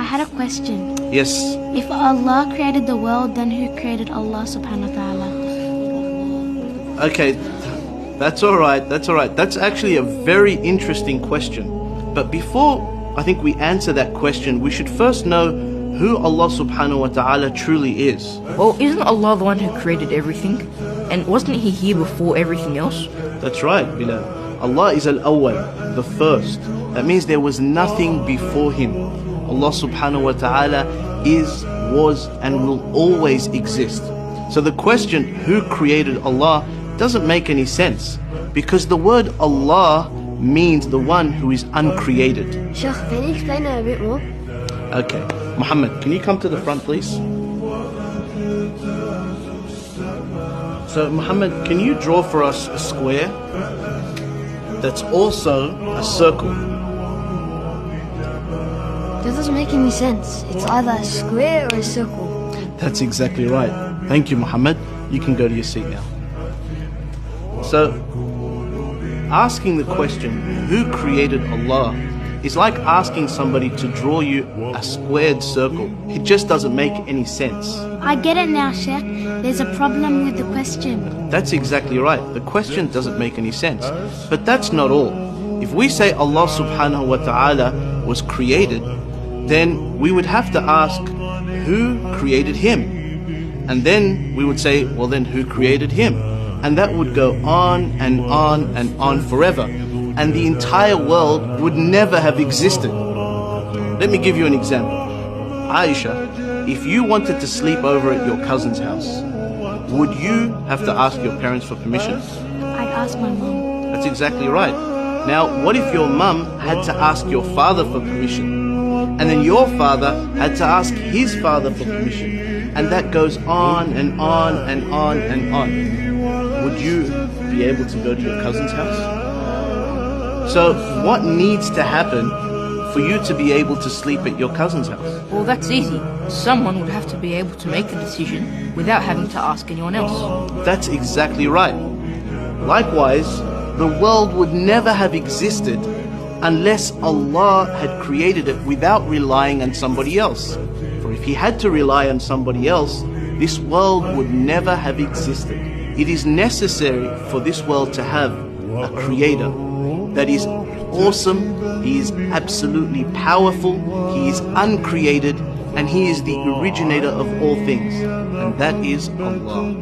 I had a question. Yes. If Allah created the world, then who created Allah subhanahu wa ta'ala? Okay, that's alright, that's alright. That's actually a very interesting question. But before I think we answer that question, we should first know who Allah subhanahu wa ta'ala truly is. Well, isn't Allah the one who created everything? And wasn't He here before everything else? That's right, Bilal. Allah is al-awwal, the first. That means there was nothing before Him. Allah subhanahu wa ta'ala is, was, and will always exist. So the question, who created Allah, doesn't make any sense, because the word Allah means the one who is uncreated. Sheikh, can you explain it a bit more? Okay, Muhammad, can you come to the front, please? So Muhammad, can you draw for us a square that's also a circle? That doesn't make any sense. It's either a square or a circle. That's exactly right. Thank you, Muhammad. You can go to your seat now. So, asking the question, who created Allah, is like asking somebody to draw you a squared circle. It just doesn't make any sense. I get it now, Sheikh. There's a problem with the question. That's exactly right. The question doesn't make any sense. But that's not all. If we say Allah subhanahu wa ta'ala was created, then we would have to ask, who created Him? And then we would say, well then who created Him? And that would go on and on and on forever. And the entire world would never have existed. Let me give you an example. Aisha, if you wanted to sleep over at your cousin's house, would you have to ask your parents for permission? I'd ask my mom. That's exactly right. Now, what if your mum had to ask your father for permission? And then your father had to ask his father for permission? And that goes on and on and on and on. Would you be able to go to your cousin's house? So what needs to happen for you to be able to sleep at your cousin's house? Well, that's easy. Someone would have to be able to make the decision without having to ask anyone else. That's exactly right. Likewise, the world would never have existed unless Allah had created it without relying on somebody else. For if He had to rely on somebody else, this world would never have existed. It is necessary for this world to have a creator that is awesome, He is absolutely powerful, He is uncreated, and He is the originator of all things, and that is Allah.